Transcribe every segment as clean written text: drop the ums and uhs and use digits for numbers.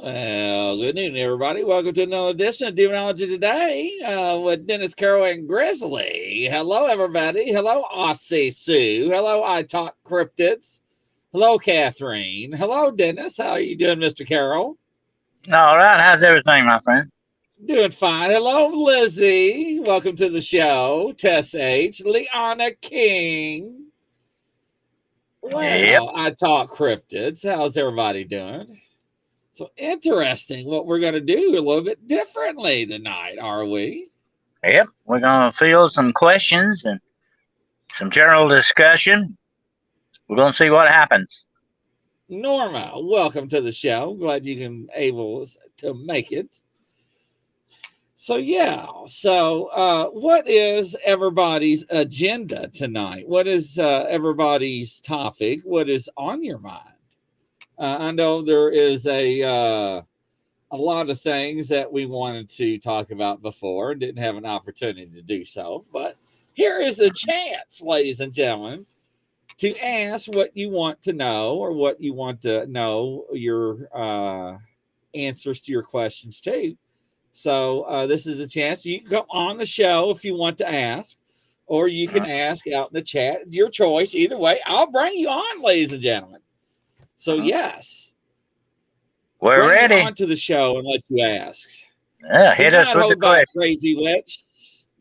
Well, good evening, everybody. Welcome to another edition of Demonology Today with Dennis, Carroll, and Grizzly. Hello, everybody. Hello, Aussie Sue. Hello, I Talk Cryptids. Hello, Catherine. Hello, Dennis. How are you doing, Mr. Carroll? All right. How's everything, my friend? Doing fine. Hello, Lizzie. Welcome to the show. Tess H. Leanna King. Well, Yep. I Talk Cryptids. How's everybody doing? So interesting what we're going to do a little bit differently tonight, are we? Yep. We're going to field some questions and some general discussion. We're going to see what happens. Norma, welcome to the show. Glad you can able to make it. So what is everybody's agenda tonight? What is everybody's topic? What is on your mind? I know there is a lot of things that we wanted to talk about before, didn't have an opportunity to do so, but here is a chance, ladies and gentlemen, to ask what you want to know or what you want to know your answers to your questions to. So this is a chance. You can come on the show if you want to ask, or you can ask out in the chat. Your choice. Either way, I'll bring you on, ladies and gentlemen. So yes, we're bring ready. You on to the show and let you ask. Yeah, hit us with the question. Crazy witch.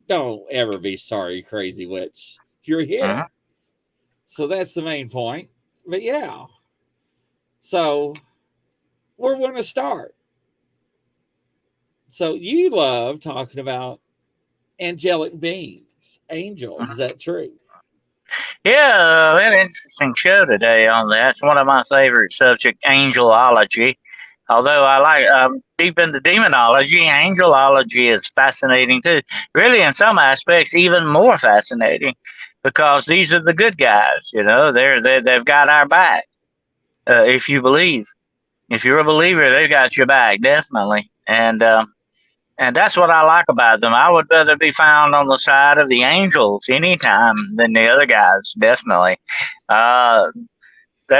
Don't ever be sorry, crazy witch. You're here. So that's the main point. But yeah. So we're going to start. So you love talking about angelic beings, angels. Is that true? Yeah, we had an interesting show today on that. It's one of my favorite subjects, angelology. Although I like deep into demonology, angelology is fascinating too. Really, in some aspects, even more fascinating because these are the good guys. You know, they've got our back. If you believe, if you're a believer, they've got your back definitely. And that's what I like about them. I would rather be found on the side of the angels anytime than the other guys, definitely. They're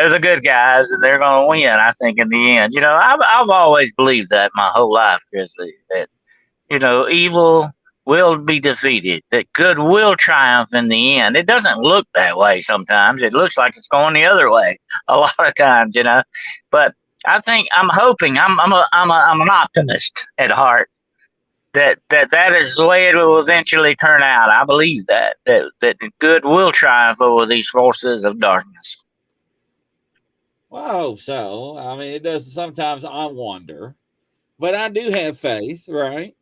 the good guys, and they're going to win, I think, in the end. You know, I've always believed that my whole life, Grizzly, that, you know, evil will be defeated, that good will triumph in the end. It doesn't look that way sometimes. It looks like it's going the other way a lot of times, you know. But I think I'm hoping, I'm an optimist at heart. That is the way it will eventually turn out. I believe that good will triumph over these forces of darkness. Well, I hope so. I mean, it does. Sometimes I wonder, but I do have faith, right?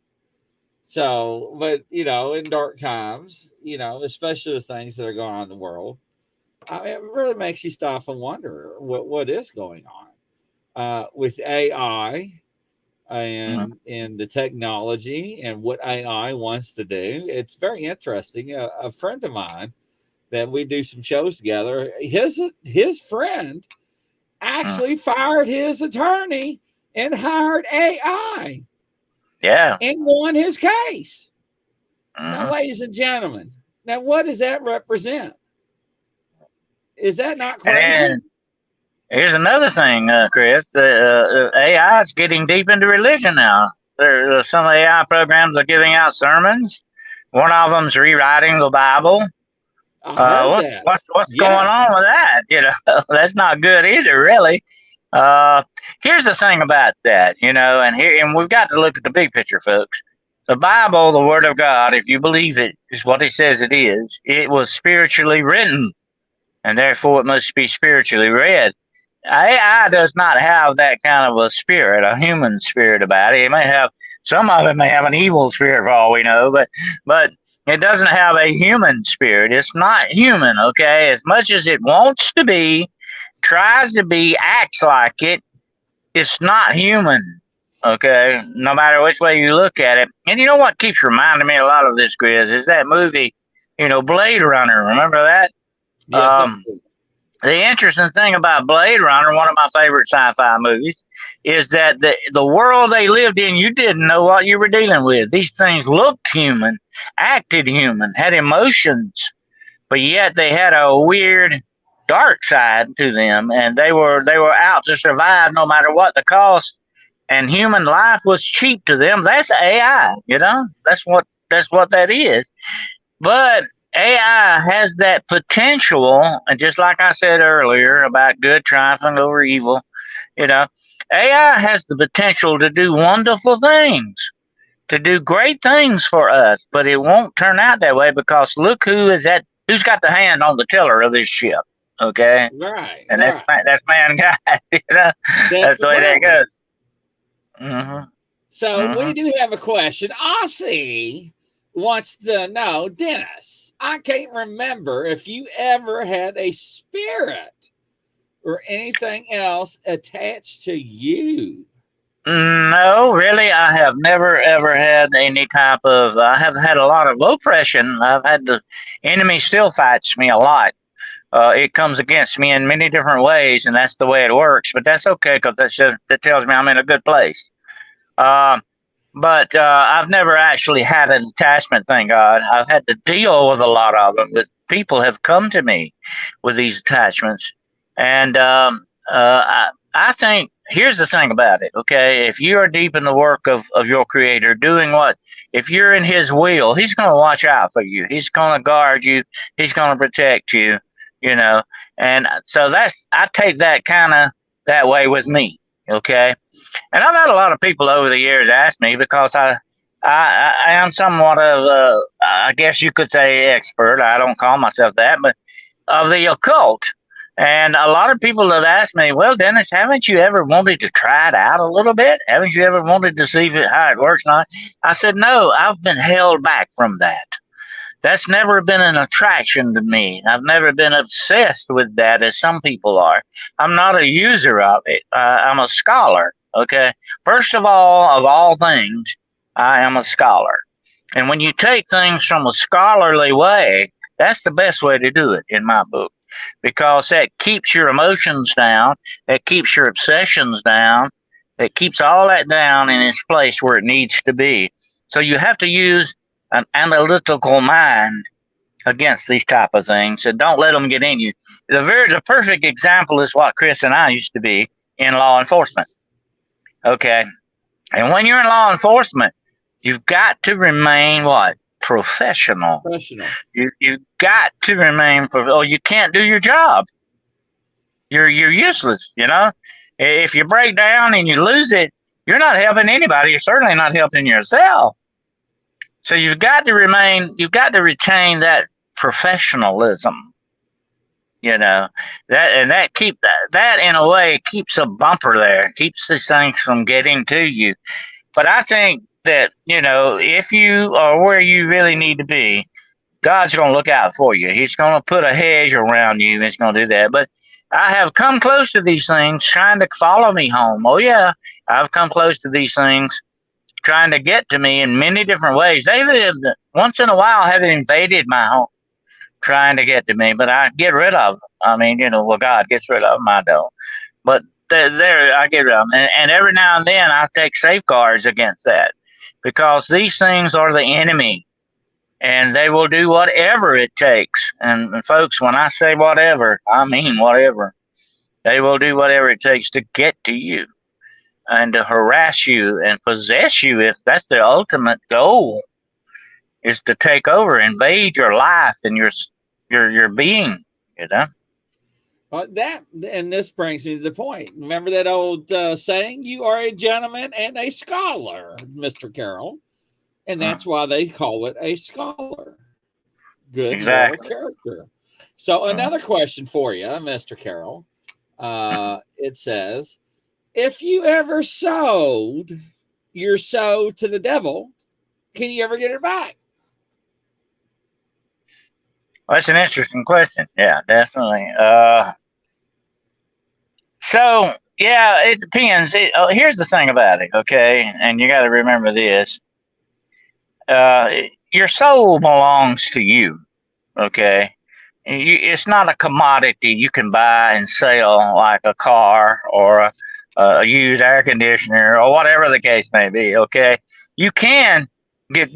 So, but you know, in dark times, you know, especially the things that are going on in the world, I mean, it really makes you stop and wonder what is going on with AI. And in the technology and what AI wants to do. It's very interesting. A friend of mine that we do some shows together, his friend actually fired his attorney and hired AI. Yeah. And won his case. Now, ladies and gentlemen, now what does that represent? Is that not crazy? And here's another thing, Chris. AI is getting deep into religion now. There's some AI programs are giving out sermons. One of them's rewriting the Bible. What's going on with that? You know, that's not good either, really. Here's the thing about that, you know, and we've got to look at the big picture, folks. The Bible, the Word of God, if you believe it, is what it says it is. It was spiritually written, and therefore it must be spiritually read. AI does not have that kind of a spirit, a human spirit about it. It may have, some of it may have an evil spirit for all we know, but it doesn't have a human spirit. It's not human, okay? As much as it wants to be, tries to be, acts like it, it's not human, okay? No matter which way you look at it. And you know what keeps reminding me a lot of this, Grizz, is that movie, you know, Blade Runner. Remember that? Yes, the interesting thing about Blade Runner, one of my favorite sci-fi movies, is that the world they lived in, you didn't know what you were dealing with. These things looked human, acted human, had emotions, but yet they had a weird dark side to them, and they were out to survive no matter what the cost. and human life was cheap to them. That's AI, you know. That's what that is. But AI has that potential, and just like I said earlier about good triumphing over evil, you know, AI has the potential to do wonderful things, to do great things for us, but it won't turn out that way because look who's got the hand on the tiller of this ship, okay? Right, And right. that's mankind, you know. That's That's the the way that problem. goes. Mm-hmm. So Mm-hmm. we do have a question. Aussie wants to know, Dennis, I can't remember if you ever had a spirit or anything else attached to you. No, really, I have never ever had any type of. I have had a lot of oppression. I've had the enemy still fights me a lot. It comes against me in many different ways, and that's the way it works. But that's okay because that tells me I'm in a good place. Um, but I've never actually had an attachment. Thank God. I've had to deal with a lot of them. But people have come to me with these attachments, and I think here's the thing about it. Okay, if you are deep in the work of your Creator, doing what, if you're in His will, He's going to watch out for you. He's going to guard you. He's going to protect you. You know, and so I take that kind of that way with me. Okay, and I've had a lot of people over the years ask me because I am somewhat of I guess you could say expert. I don't call myself that, but of the occult. And a lot of people have asked me, well, Dennis, haven't you ever wanted to try it out a little bit? Haven't you ever wanted to see how it works? Not. I said, no, I've been held back from that. That's never been an attraction to me. I've never been obsessed with that as some people are. I'm not a user of it. I'm a scholar. Okay. First of all things, I am a scholar. And when you take things from a scholarly way, that's the best way to do it in my book because that keeps your emotions down, that keeps your obsessions down, that keeps all that down in its place where it needs to be. So you have to use an analytical mind against these type of things and don't let them get in you. The perfect example is what Chris and I used to be in law enforcement. Okay. And when you're in law enforcement, you've got to remain what? Professional. Professional. You've got to remain or you can't do your job. You're useless, you know? If you break down and you lose it, you're not helping anybody. You're certainly not helping yourself. So you've got to retain that professionalism, you know, that in a way keeps a bumper there, keeps these things from getting to you. But I think that, you know, if you are where you really need to be, God's going to look out for you. He's going to put a hedge around you. He's going to do that. But I have come close to these things trying to follow me home. Oh, yeah, I've come close to these things trying to get to me in many different ways. They have once in a while have invaded my home trying to get to me, but I get rid of them. I mean, you know, well, God gets rid of them. I don't. But there, I get rid of them. And every now and then I take safeguards against that because these things are the enemy and they will do whatever it takes. And folks, when I say whatever, I mean whatever. They will do whatever it takes to get to you and to harass you and possess you if that's the ultimate goal is to take over, invade your life and your being, you know. And this brings me to the point. Remember that old saying, you are a gentleman and a scholar, Mr. Carroll. And that's why they call it a scholar. Good moral character. So another question for you, Mr. Carroll. It says, if you ever sold your soul to the devil, can you ever get it back? Well, that's an interesting question. Yeah, definitely. So, yeah, it depends. Here's the thing about it, okay? And you got to remember this. Your soul belongs to you, okay? It's not a commodity you can buy and sell like a car or a used air conditioner or whatever the case may be, okay? You can give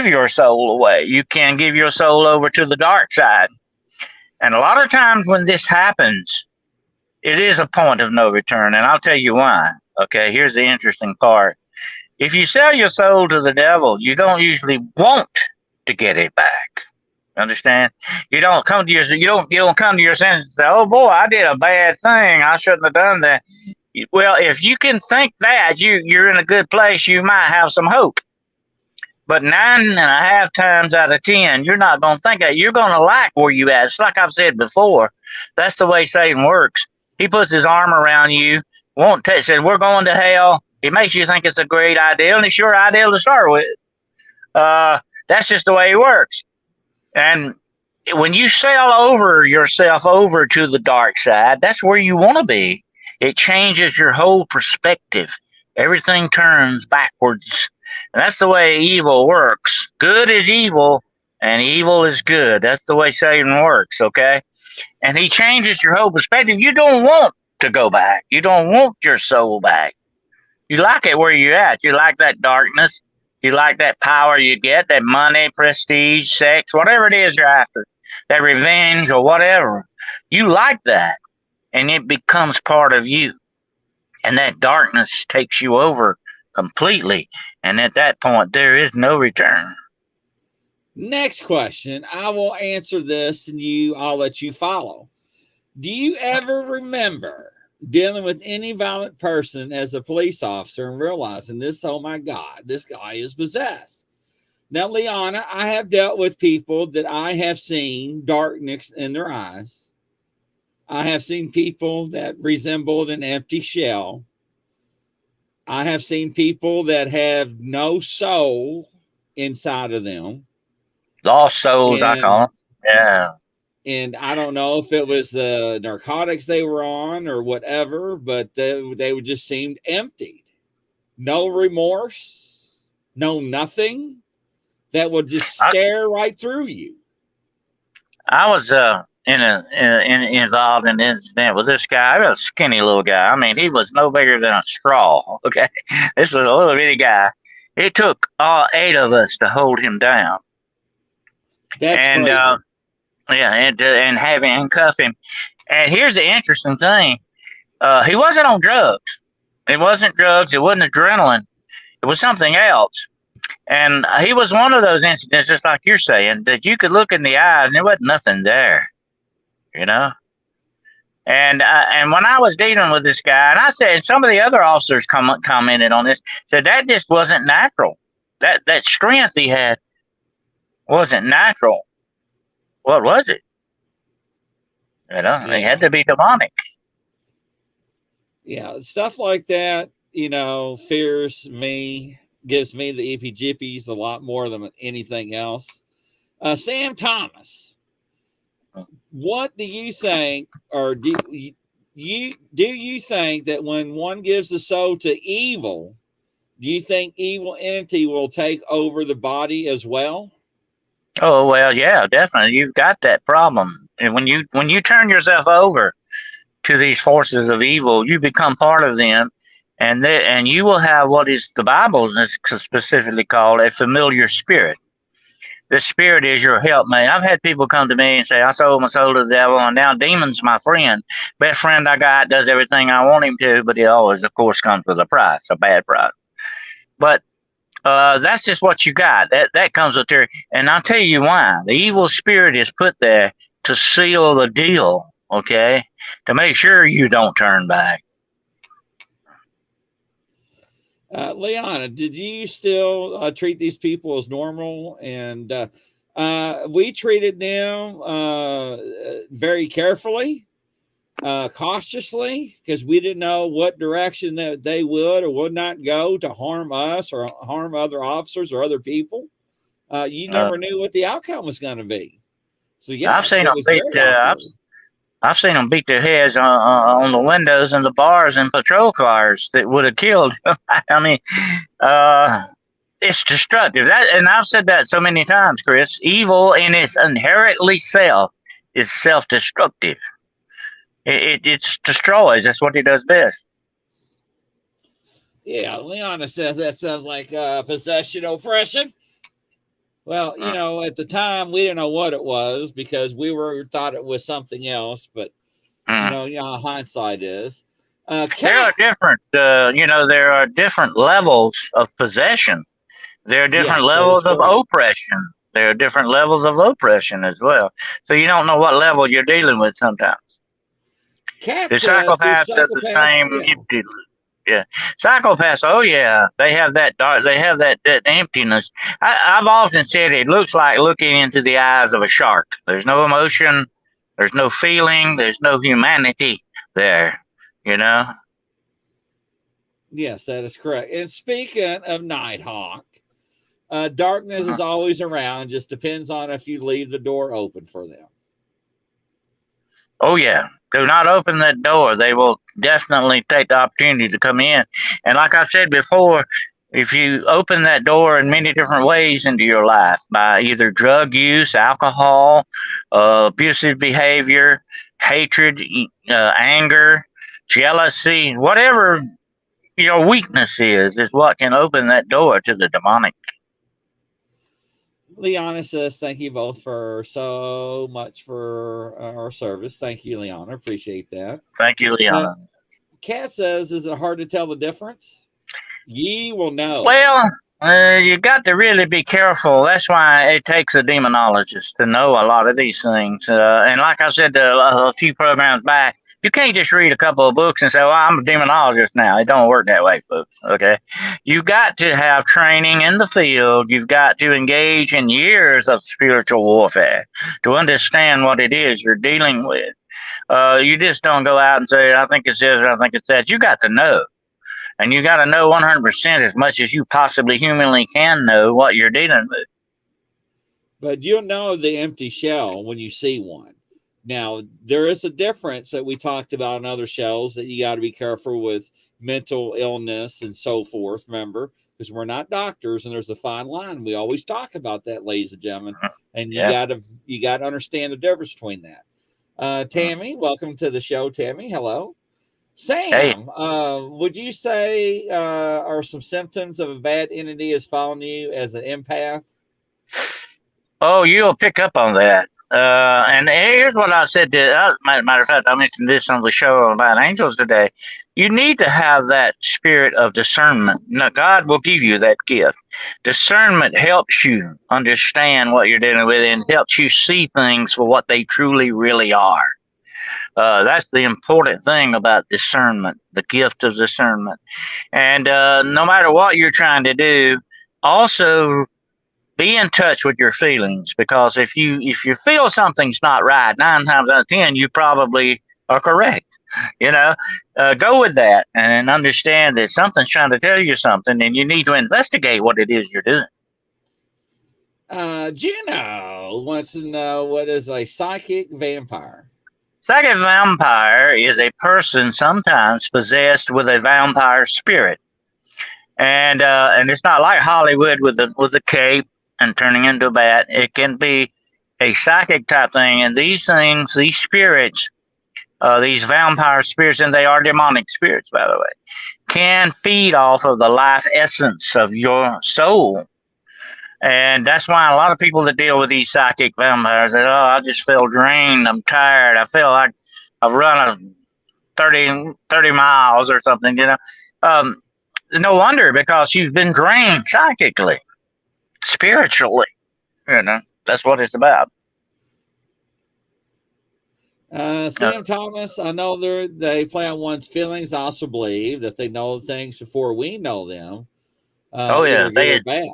your soul away. You can give your soul over to the dark side. And a lot of times when this happens, it is a point of no return. And I'll tell you why. Okay, here's the interesting part. If you sell your soul to the devil, you don't usually want to get it back. Understand? You don't come to your senses and say, "Oh boy, I did a bad thing. I shouldn't have done that." Well, if you can think that, you're in a good place. You might have some hope. But 9.5 times out of 10, you're not going to think that. You're going to like where you at. It's like I've said before. That's the way Satan works. He puts his arm around you. Won't said we're going to hell. He makes you think it's a great idea, and it's your idea to start with. That's just the way he works. And when you sell over yourself over to the dark side, that's where you want to be. It changes your whole perspective. Everything turns backwards. And that's the way evil works. Good is evil, and evil is good. That's the way Satan works, okay? And he changes your whole perspective. You don't want to go back. You don't want your soul back. You like it where you're at. You like that darkness. You like that power you get, that money, prestige, sex, whatever it is you're after, that revenge or whatever. You like that, and it becomes part of you. And that darkness takes you over completely. And at that point, there is no return. Next question. I will answer this and I'll let you follow. Do you ever remember dealing with any violent person as a police officer and realizing this, oh my God, this guy is possessed? Now, Liana, I have dealt with people that I have seen darkness in their eyes. I have seen people that resembled an empty shell. I have seen people that have no soul inside of them. Lost souls, I call them. Yeah. And I don't know if it was the narcotics they were on or whatever, but they would just seemed emptied. No remorse, no nothing. That would just stare right through you. I was involved in an incident with this guy. He was a skinny little guy. I mean, he was no bigger than a straw. Okay, this was a little bitty guy. It took all 8 of us to hold him down. That's crazy. Yeah, and have him handcuff him. And here's the interesting thing: he wasn't on drugs. It wasn't drugs. It wasn't adrenaline. It was something else. And he was one of those incidents, just like you're saying, that you could look in the eyes and there wasn't nothing there, you know. And when I was dealing with this guy, and I said, and some of the other officers commented on this, said that just wasn't natural. That strength he had wasn't natural. What was it? You know, yeah. It had to be demonic. Yeah, stuff like that, you know, fears me. Gives me the eepy-jippies a lot more than anything else. Sam Thomas, what do you think, or do you think that when one gives the soul to evil, do you think evil entity will take over the body as well? Oh well, yeah, definitely. You've got that problem, and when you turn yourself over to these forces of evil, you become part of them. And you will have what is the Bible is specifically called a familiar spirit. The spirit is your helpmate. I've had people come to me and say, I sold my soul to the devil, and now demon's my friend. Best friend I got, does everything I want him to, but he always, of course, comes with a price, a bad price. But that's just what you got. That comes with there. And I'll tell you why. The evil spirit is put there to seal the deal, okay? To make sure you don't turn back. Liana, did you still treat these people as normal? And we treated them very carefully, cautiously, because we didn't know what direction that they would or would not go to harm us or harm other officers or other people. You never knew what the outcome was going to be. So yeah, I've seen them beat their heads on the windows and the bars and patrol cars that would have killed. I mean, it's destructive. And I've said that so many times, Chris. Evil in its inherently self is self-destructive. It destroys. That's what it does best. Yeah, Liana says that sounds like possession, oppression. Well, you know, at the time we didn't know what it was because we thought it was something else, but you know how hindsight is. There are Cat. different, there are different levels of possession. There are different Yes, that is levels of correct. oppression. There are different levels of oppression as well. So you don't know what level you're dealing with sometimes. Cat The says the psychopath does the psychopaths, same yeah. empty. Yeah, psychopaths. Oh yeah, they have that dark. They have that emptiness. I've often said it looks like looking into the eyes of a shark. There's no emotion. There's no feeling. There's no humanity there. You know. Yes, that is correct. And speaking of Nighthawk, darkness is always around. Just depends on if you leave the door open for them. Oh yeah. Do not open that door. They will definitely take the opportunity to come in. And like I said before, if you open that door in many different ways into your life by either drug use, alcohol, abusive behavior, hatred, anger, jealousy, whatever your weakness is what can open that door to the demonic. Liana says, thank you both for so much for our service. Thank you, Liana. Appreciate that. Thank you, Liana. Kat says, is it hard to tell the difference? Ye will know. Well, you got to really be careful. That's why it takes a demonologist to know a lot of these things. And like I said a few programs back, you can't just read a couple of books and say, well, I'm a demonologist now. It don't work that way, folks. Okay. You've got to have training in the field. You've got to engage in years of spiritual warfare to understand what it is you're dealing with. You just don't go out and say, I think it's this or I think it's that. You got to know. And you got to know 100% as much as you possibly humanly can know what you're dealing with. But you'll know the empty shell when you see one. Now, there is a difference that we talked about in other shells that you got to be careful with mental illness and so forth, remember? Because we're not doctors and there's a fine line. We always talk about that, ladies and gentlemen. And you got to understand the difference between that. Tammy, welcome to the show, Tammy. Hello. Sam, Hey. would you say are some symptoms of a bad entity is following you as an empath? Oh, you'll pick up on that. And here's what I said to, matter of fact, I mentioned this on the show about angels today. You need to have that spirit of discernment. Now, God will give you that gift. Discernment helps you understand what you're dealing with and helps you see things for what they truly, really are. That's the important thing about discernment, the gift of discernment. And no matter what you're trying to do, also be in touch with your feelings, because if you feel something's not right, 9 times out of 10 you probably are correct. Go with that and understand that something's trying to tell you something, and you need to investigate what it is you're doing. Juno wants to know, what is a psychic vampire? Psychic vampire is a person sometimes possessed with a vampire spirit, and it's not like Hollywood with the cape and turning into a bat. It can be a psychic type thing, and these things, these spirits, these vampire spirits, and they are demonic spirits, by the way, can feed off of the life essence of your soul. And that's why a lot of people that deal with these psychic vampires say, oh, I just feel drained. I'm tired. I feel like I've run 30 miles or something, no wonder, because you've been drained psychically, spiritually. That's what it's about. Sam Thomas, I know they play on one's feelings. I also believe that they know things before we know them. Oh, yeah. Either good or bad.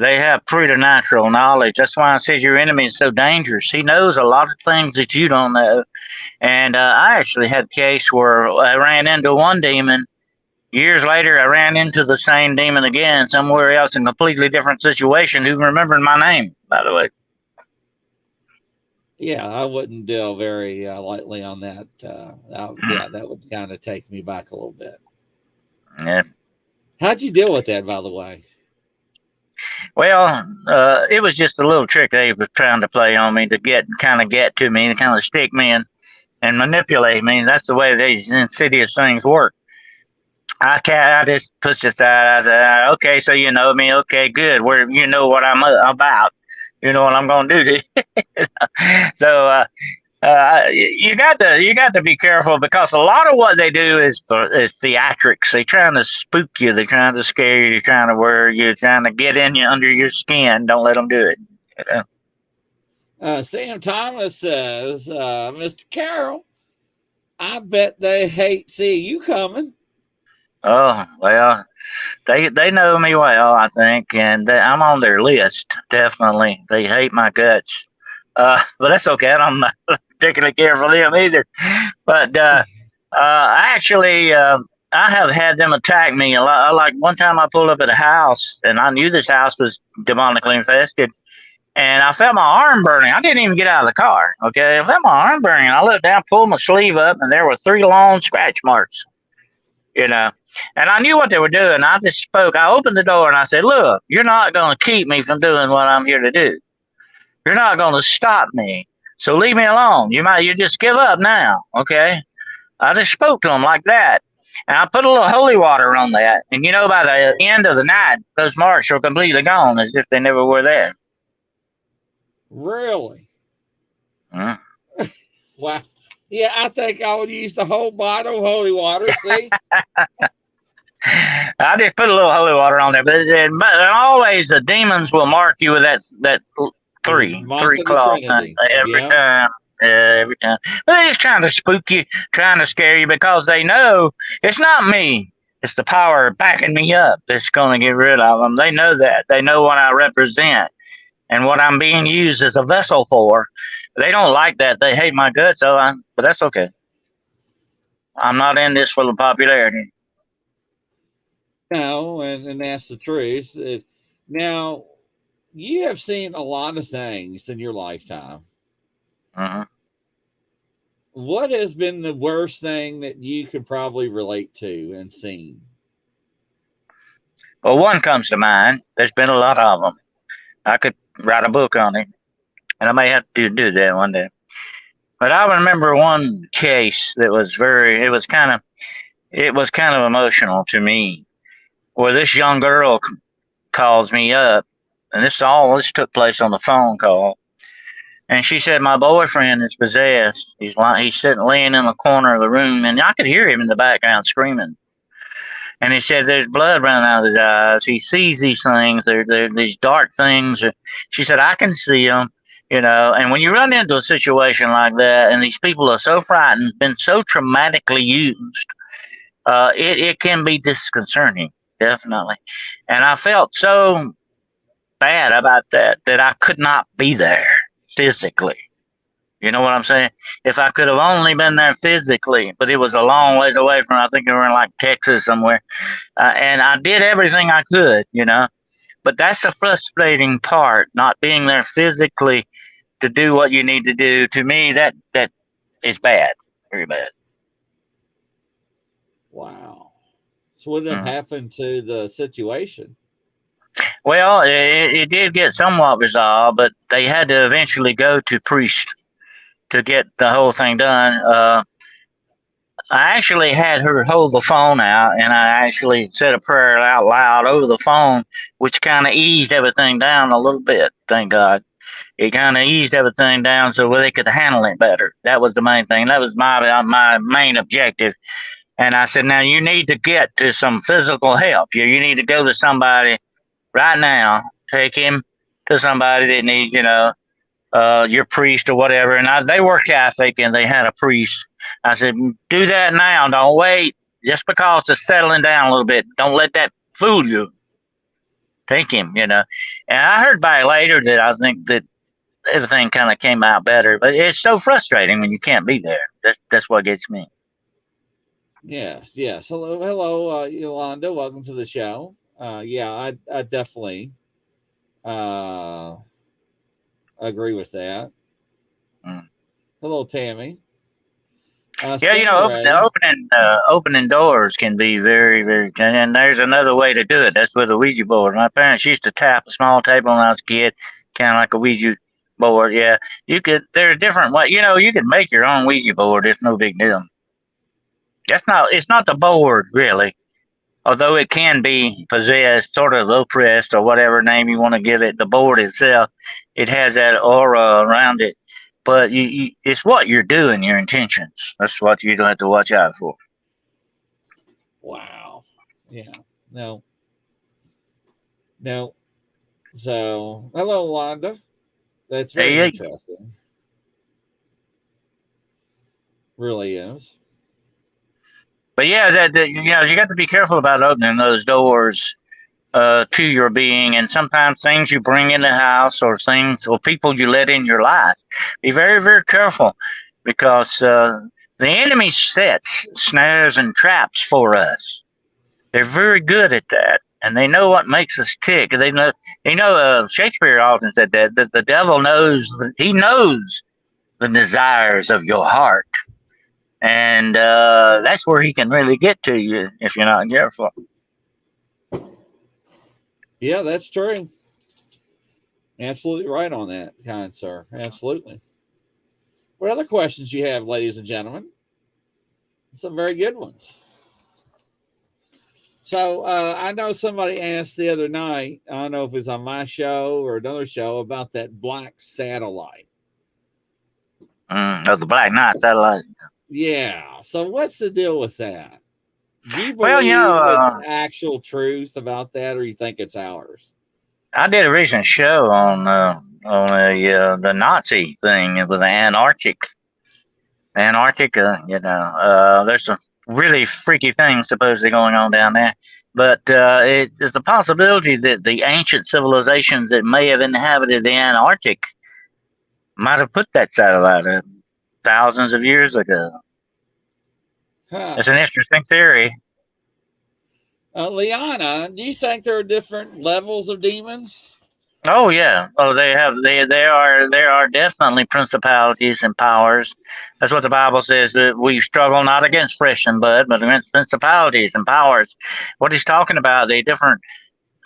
They have preternatural knowledge. That's why I said your enemy is so dangerous. He knows a lot of things that you don't know. And I actually had a case where I ran into one demon. Years later, I ran into the same demon again, somewhere else in a completely different situation, who remembered my name, by the way. Yeah, I wouldn't deal very lightly on that. That would kind of take me back a little bit. Yeah. How'd you deal with that, by the way? Well, it was just a little trick they were trying to play on me to get to me, to kind of stick me in and manipulate me. That's the way these insidious things work. I just pushed aside. I said, okay, so you know me. Okay, good. You know what I'm about. You know what I'm going to do to you. So You got to be careful because a lot of what they do is theatrics. They're trying to spook you. They're trying to scare you. They're trying to worry you. They're trying to get in you under your skin. Don't let them do it. You know? Sam Thomas says, Mr. Carroll, I bet they hate seeing you coming. Oh well, they know me well, I think, and I'm on their list. Definitely, they hate my guts. But that's okay. I'm not particularly care for them either. But actually, I have had them attack me a lot. Like one time, I pulled up at a house, and I knew this house was demonically infested, and I felt my arm burning. I didn't even get out of the car. Okay, I felt my arm burning. I looked down, pulled my sleeve up, and there were 3 long scratch marks. You know, and I knew what they were doing. I just spoke. I opened the door and I said, "Look, you're not going to keep me from doing what I'm here to do. You're not going to stop me. So leave me alone. You just give up now, okay?" I just spoke to them like that, and I put a little holy water on that. And by the end of the night, those marks were completely gone, as if they never were there. Really? Hmm. Wow. Yeah, I think I would use the whole bottle of holy water. See, I just put a little holy water on there, but always the demons will mark you with that three claw every time. Every time. But they're just trying to spook you, trying to scare you because they know it's not me. It's the power backing me up that's going to get rid of them. They know that. They know what I represent and what I'm being used as a vessel for. They don't like that. They hate my guts, but that's okay. I'm not in this for the popularity. No, and that's the truth. Now, you have seen a lot of things in your lifetime. Uh-huh. What has been the worst thing that you could probably relate to and seen? Well, one comes to mind. There's been a lot of them. I could write a book on it, and I may have to do that one day. But I remember one case that was it was kind of emotional to me, where this young girl calls me up, and this took place on the phone call. And she said, "My boyfriend is possessed. He's laying in the corner of the room," and I could hear him in the background screaming. And he said, "There's blood running out of his eyes. He sees these things. They're these dark things." She said, "I can see them, And when you run into a situation like that, and these people are so frightened, been so traumatically used, it can be disconcerting, definitely. And I felt so bad about that I could not be there physically. You know what I'm saying? If I could have only been there physically, but it was a long ways away from, I think we were in like Texas somewhere. And I did everything I could, But that's the frustrating part, not being there physically to do what you need to do. To me, that is bad, very bad. Wow. So what happened to the situation? Well, it did get somewhat resolved, but they had to eventually go to priest to get the whole thing done. I actually had her hold the phone out, and I actually said a prayer out loud over the phone, which kind of eased everything down a little bit. Thank God. It kind of eased everything down so they could handle it better. That was the main thing. That was my main objective. And I said, now you need to get to some physical help. You need to go to somebody right now. Take him to somebody that needs, your priest or whatever. And they were Catholic, and they had a priest. I said, do that now. Don't wait. Just because it's settling down a little bit, don't let that fool you. Take him, And I heard back later that I think that everything kind of came out better. But it's so frustrating when you can't be there. That's what gets me. Yes. Hello, Yolanda. Welcome to the show. I definitely agree with that. Hello, Tammy. Opening doors can be very, very. And there's another way to do it. That's with a Ouija board. My parents used to tap a small table when I was a kid, kind of like a Ouija board. Yeah, you could. There's different ways. You could make your own Ouija board. It's no big deal. It's not the board really, although it can be possessed, sort of oppressed, or whatever name you want to give it. The board itself, it has that aura around it. but it's what you're doing, your intentions. That's what you have to watch out for. Wow. Yeah. No. No. So, hello, Wanda. That's very Hey, interesting. Really is. but yeah, that you know, you got to be careful about opening those doors to your being, and sometimes things you bring in the house, or things or people you let in your life. Be very, very careful, because the enemy sets snares and traps for us. They're very good at that, and they know what makes us tick. They know. Shakespeare often said that the devil knows. He knows the desires of your heart, and that's where he can really get to you if you're not careful. Yeah, that's true. Absolutely right on that, kind sir. Absolutely. What other questions you have, ladies and gentlemen? Some very good ones. So I know somebody asked the other night, I don't know if it was on my show or another show, about that black satellite. Of the Black Knight satellite. Yeah. So what's the deal with that? Do you Well, believe it's actual truth about that, or you think it's ours? I did a recent show on the Nazi thing with the Antarctica. There's some really freaky things supposedly going on down there. But there's the possibility that the ancient civilizations that may have inhabited the Antarctic might have put that satellite up thousands of years ago. Huh. It's an interesting theory. Liana, do you think there are different levels of demons? Oh yeah. Oh, there are definitely principalities and powers. That's what the Bible says, that we struggle not against flesh and blood, but against principalities and powers. What he's talking about, the different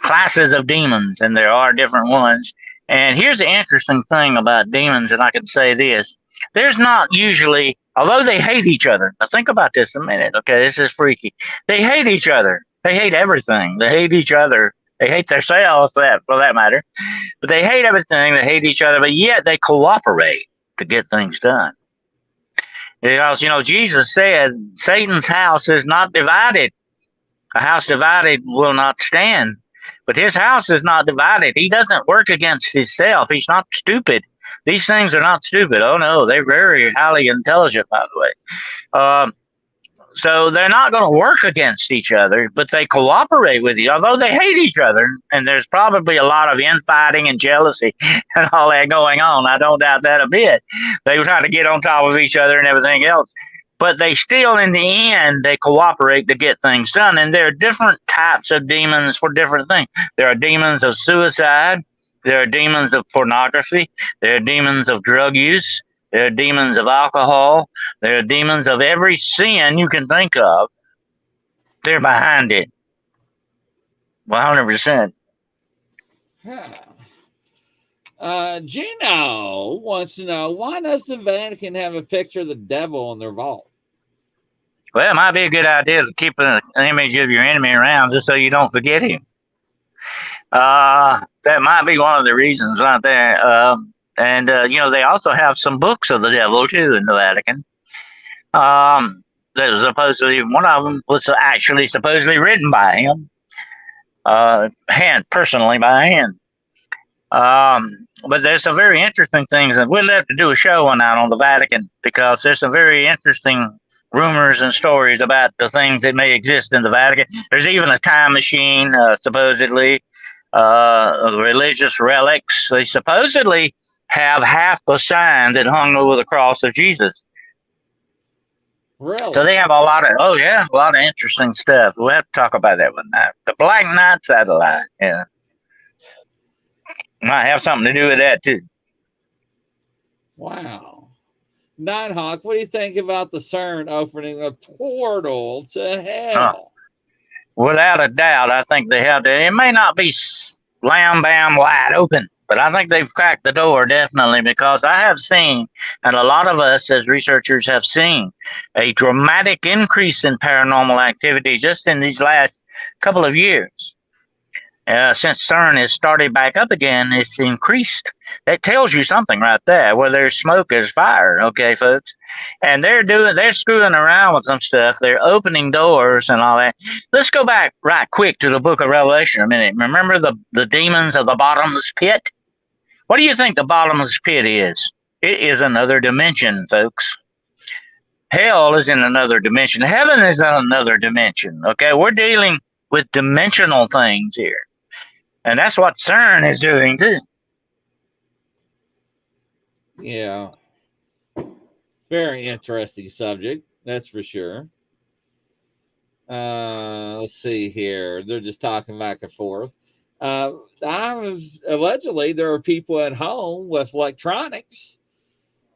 classes of demons, and there are different ones. And here's the interesting thing about demons, and I can say this: there's not usually, although they hate each other. Now think about this a minute. Okay, this is freaky. They hate each other. They hate everything. They hate each other. They hate themselves, for that matter. But they hate everything. They hate each other. But yet they cooperate to get things done. Because, Jesus said, Satan's house is not divided. A house divided will not stand. But his house is not divided. He doesn't work against himself. He's not stupid. These things are not stupid. Oh, no. They're very highly intelligent, by the way. So they're not going to work against each other, but they cooperate with you, although they hate each other. And there's probably a lot of infighting and jealousy and all that going on. I don't doubt that a bit. They try to get on top of each other and everything else. But they still, in the end, they cooperate to get things done. And there are different types of demons for different things. There are demons of suicide. There are demons of pornography. There are demons of drug use. There are demons of alcohol. There are demons of every sin you can think of. They're behind it. 100%. Gino wants to know, why does the Vatican have a picture of the devil in their vault? Well, it might be a good idea to keep an image of your enemy around just so you don't forget him. That might be one of the reasons right there. And they also have some books of the devil, too, in the Vatican. That was supposedly, one of them was actually supposedly written by him, personally by hand. But there's some very interesting things, and we'll have to do a show on that on the Vatican, because there's some very interesting rumors and stories about the things that may exist in the Vatican. There's even a time machine, supposedly, religious relics. They supposedly have half a sign that hung over the cross of Jesus. Really? So they have a lot of interesting stuff. We'll have to talk about that one night. The Black Knight satellite, yeah. Might have something to do with that, too. Wow. Nighthawk, what do you think about the CERN opening a portal to hell? Without a doubt, I think they have to. It may not be slam bam wide open, but I think they've cracked the door, definitely, because I have seen, and a lot of us as researchers have seen, a dramatic increase in paranormal activity just in these last couple of years. Since CERN has started back up again, it's increased. That tells you something right there. Where there's smoke, there's fire. Okay, folks, and they're screwing around with some stuff. They're opening doors and all that. Let's go back right quick to the Book of Revelation a minute. Remember the demons of the bottomless pit? What do you think the bottomless pit is? It is another dimension, folks. Hell is in another dimension. Heaven is in another dimension. Okay, we're dealing with dimensional things here. And that's what CERN is doing too. Yeah. Very interesting subject, that's for sure. Let's see here. They're just talking back and forth. Allegedly, there are people at home with electronics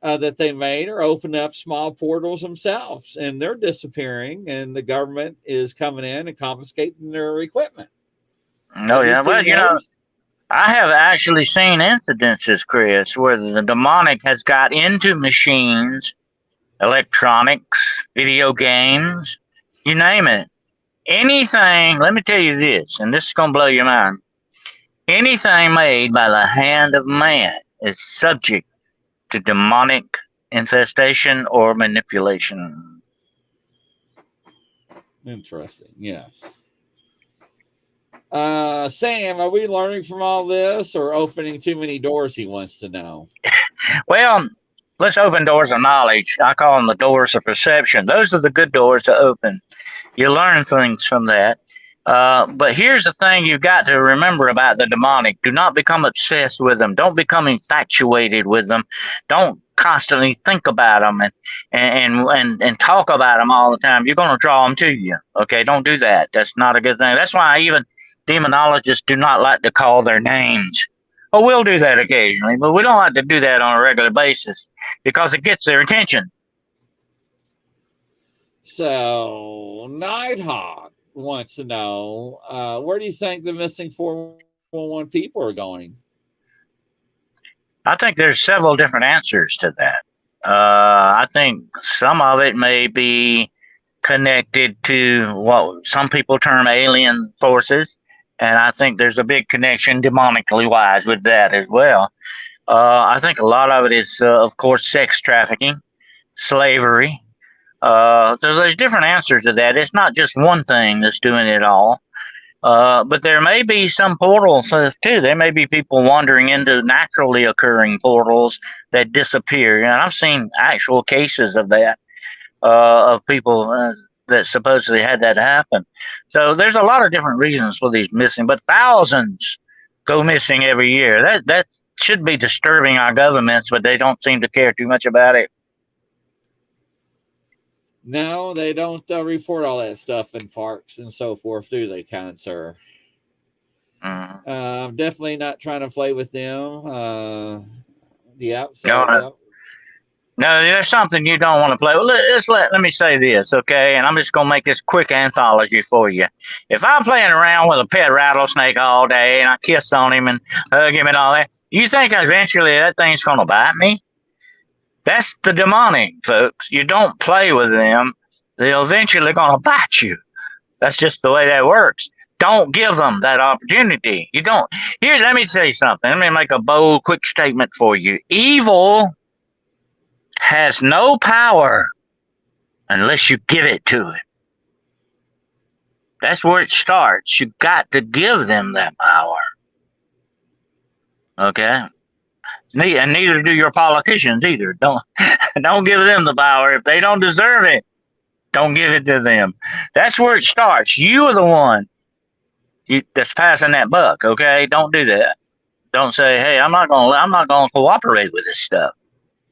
that they made or open up small portals themselves, and they're disappearing, and the government is coming in and confiscating their equipment. Oh, yeah. Well, you know, I have actually seen incidences, Chris, where the demonic has got into machines, electronics, video games, you name it. Anything, let me tell you this, and this is going to blow your mind. Anything made by the hand of man is subject to demonic infestation or manipulation. Interesting, yes. Sam, are we learning from all this or opening too many doors, he wants to know? Well, let's open doors of knowledge. I call them the doors of perception. Those are the good doors to open. You learn things from that. But here's the thing you've got to remember about the demonic. Do not become obsessed with them. Don't become infatuated with them. Don't constantly think about them and talk about them all the time. You're going to draw them to you. Okay, don't do that. That's not a good thing. That's why even demonologists do not like to call their names. Oh, we'll do that occasionally, but we don't like to do that on a regular basis because it gets their attention. So, Nighthawk wants to know, where do you think the missing 411 people are going? I think there's several different answers to that. I think some of it may be connected to what some people term alien forces, and I think there's a big connection demonically wise with that as well. I think a lot of it is, of course, sex trafficking, slavery. So there's different answers to that. It's not just one thing that's doing it all. But there may be some portals too. There may be people wandering into naturally occurring portals that disappear. And I've seen actual cases of that, of people that supposedly had that happen. So there's a lot of different reasons for these missing, but thousands go missing every year. That should be disturbing our governments, but they don't seem to care too much about it. No, they don't report all that stuff in parks and so forth, do they, kind sir? I'm definitely not trying to play with them. Yeah, so no, there's something you don't want to play. Well, let me say this, okay? And I'm just gonna make this quick anthology for you. If I'm playing around with a pet rattlesnake all day and I kiss on him and hug him and all that, you think eventually that thing's gonna bite me? That's the demonic, folks. You don't play with them. They're eventually going to bite you. That's just the way that works. Don't give them that opportunity. You don't. Here, let me say something. Let me make a bold, quick statement for you. Evil has no power unless you give it to it. That's where it starts. You got to give them that power. Okay? And neither do your politicians either. Don't give them the power. If they don't deserve it, don't give it to them. That's where it starts. You are the one that's passing that buck. Okay, don't do that. Don't say, "Hey, I'm not gonna cooperate with this stuff."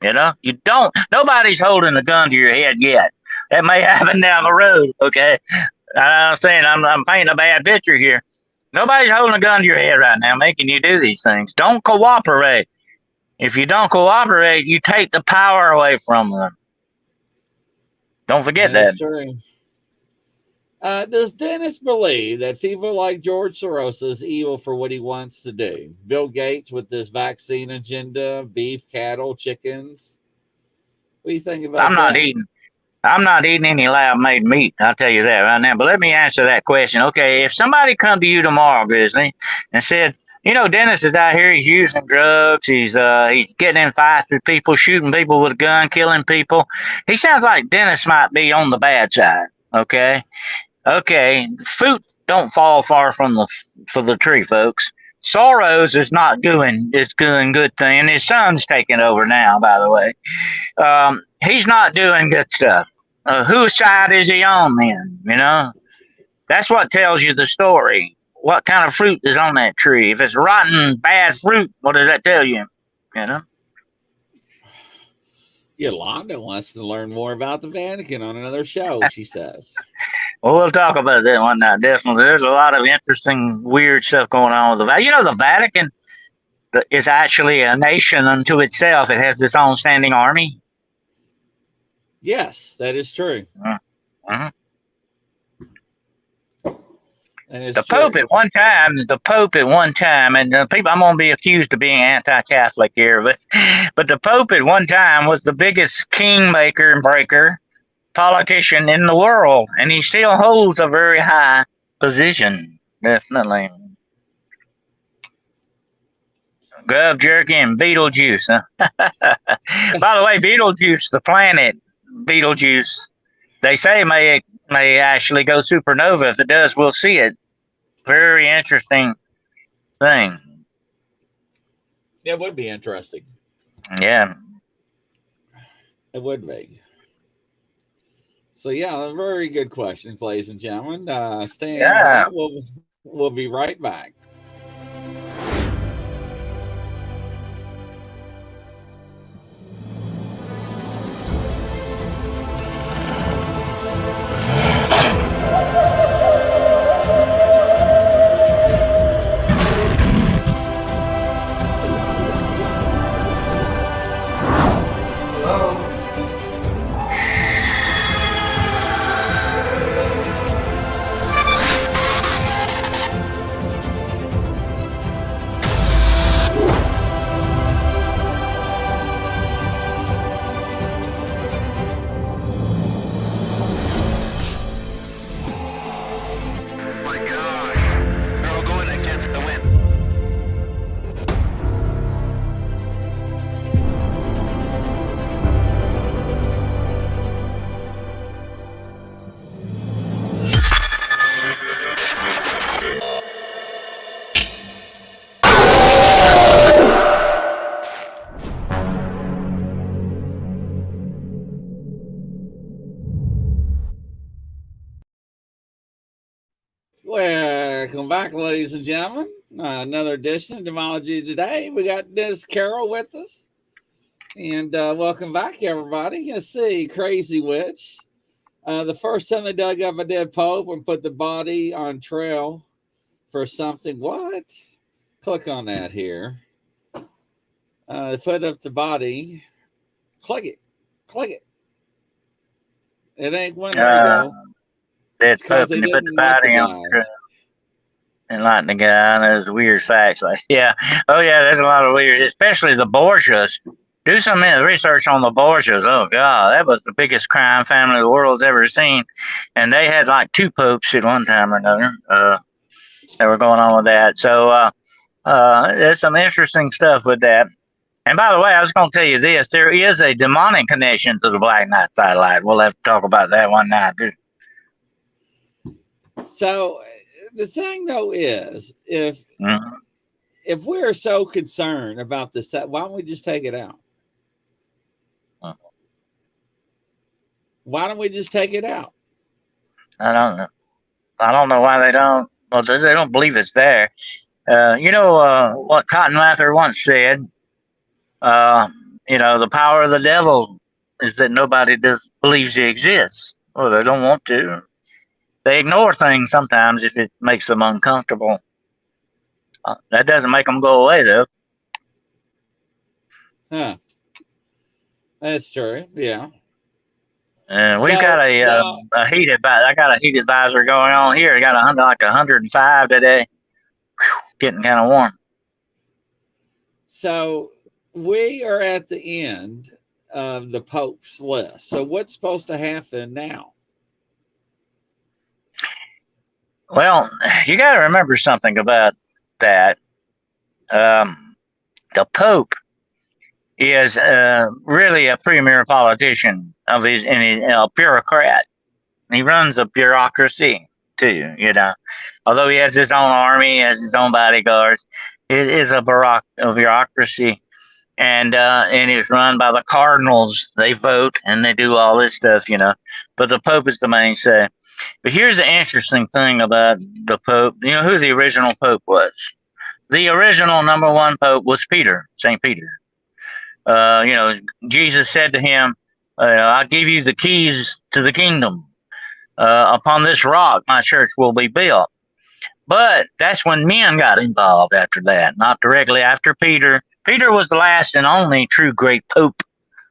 You know, you don't. Nobody's holding a gun to your head yet. That may happen down the road. Okay, I'm saying I'm painting a bad picture here. Nobody's holding a gun to your head right now, making you do these things. Don't cooperate. If you don't cooperate, you take the power away from them. Don't forget that. True. Does Dennis believe that people like George Soros is evil for what he wants to do? Bill Gates with this vaccine agenda, beef, cattle, chickens. What do you think about that? I'm not eating any lab-made meat. I'll tell you that right now. But let me answer that question. Okay, if somebody come to you tomorrow, Grizzly, and said, you know, Dennis is out here. He's using drugs. He's getting in fights with people, shooting people with a gun, killing people. He sounds like Dennis might be on the bad side. Okay, okay. Fruit don't fall far from the tree, folks. Soros is not doing good thing, and his son's taking over now. By the way, he's not doing good stuff. Whose side is he on then? You know, that's what tells you the story. What kind of fruit is on that tree? If it's rotten, bad fruit, what does that tell you? You know? Yolanda wants to learn more about the Vatican on another show, she says. Well, we'll talk about that one night, definitely. There's a lot of interesting, weird stuff going on with the Vatican. You know, the Vatican is actually a nation unto itself. It has its own standing army. Yes, that is true. Mm-hmm. The Pope at one time, and people, I'm going to be accused of being anti-Catholic here, but the Pope at one time was the biggest kingmaker and breaker politician in the world, and he still holds a very high position, definitely. Gov Jerky and Beetlejuice, huh? By the way, Beetlejuice, the planet Beetlejuice, they say may actually go supernova. If it does, we'll see it. Very interesting thing. It would be interesting. Yeah. It would be. So yeah, very good questions, ladies and gentlemen. Stand by. We'll be right back. Welcome back, ladies and gentlemen. Another edition of Demonology Today. We got Dennis Carroll with us. And welcome back, everybody. Let's see, Crazy Witch. The first time they dug up a dead pope and put the body on trail for something. What? Click on that here. They put up the body. Click it. Click it. It ain't one. There you go. Dead pope and they put the body on trail. And like the guy, there's weird facts. Like, yeah. Oh, yeah, there's a lot of weird, especially the Borgias. Do some research on the Borgias. Oh, God, that was the biggest crime family the world's ever seen. And they had like 2 popes at one time or another that were going on with that. So there's some interesting stuff with that. And by the way, I was going to tell you this. There is a demonic connection to the Black Knight satellite. We'll have to talk about that one night, too. So the thing, though, is if we're so concerned about this, why don't we just take it out? Why don't we just take it out? I don't know. I don't know why they don't. Well, they don't believe it's there. You know what Cotton Mather once said? You know, the power of the devil is that nobody believes he exists. Well, they don't want to. They ignore things sometimes if it makes them uncomfortable. That doesn't make them go away, though. Huh. That's true. Yeah. We've got a heat advisor. I got a heat advisor going on here. I got 105 today. Whew, getting kind of warm. So we are at the end of the Pope's list. So what's supposed to happen now? Well, you got to remember something about that. The Pope is really a premier politician and a bureaucrat. He runs a bureaucracy too, Although he has his own army, he has his own bodyguards, it is a bureaucracy, and it's run by the cardinals. They vote and they do all this stuff, But the Pope is the main say. But here's the interesting thing about the Pope. You know who the original Pope was? The original number one Pope was Peter, St. Peter. Jesus said to him, I'll give you the keys to the kingdom. Upon this rock, my church will be built. But that's when men got involved after that, not directly after Peter. Peter was the last and only true great Pope.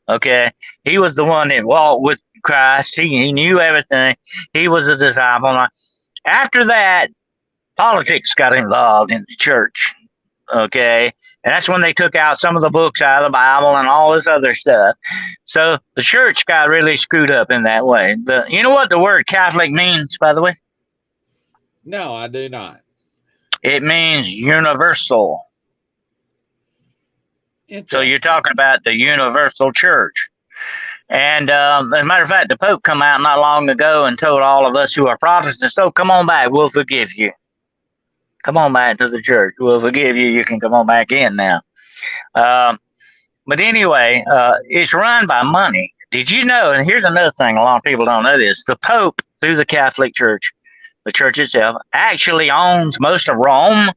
Okay. He was the one that walked with Christ. He knew everything. He was a disciple. After that, politics got involved in the church. Okay. And that's when they took out some of the books out of the Bible and all this other stuff. So the church got really screwed up in that way. You know what the word Catholic means, by the way? No, I do not. It means universal. So you're talking about the universal church. And as a matter of fact, the Pope come out not long ago and told all of us who are Protestants, "Oh, come on back, we'll forgive you. Come on back to the church. We'll forgive you. You can come on back in now." But anyway, it's run by money. Did you know, and here's another thing, a lot of people don't know this, the Pope, through the Catholic Church, the church itself, actually owns most of Rome,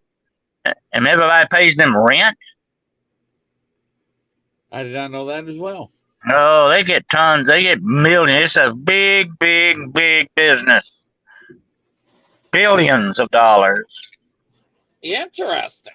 and everybody pays them rent. I did not know that as well. Oh, they get tons. They get millions. It's a big, big, big business. Billions of dollars. Interesting.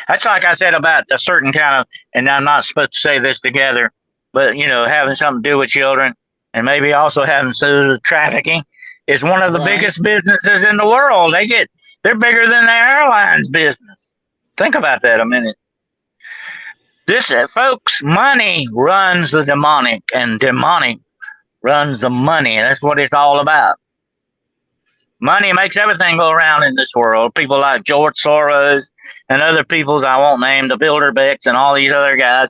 That's like I said about a certain kind of, and I'm not supposed to say this together, but, having something to do with children and maybe also having to do with trafficking is one of the biggest businesses in the world. They're bigger than the airlines business. Think about that a minute. This, folks, money runs the demonic, and demonic runs the money. That's what it's all about. Money makes everything go around in this world. People like George Soros and other people I won't name, the Bilderbecks and all these other guys,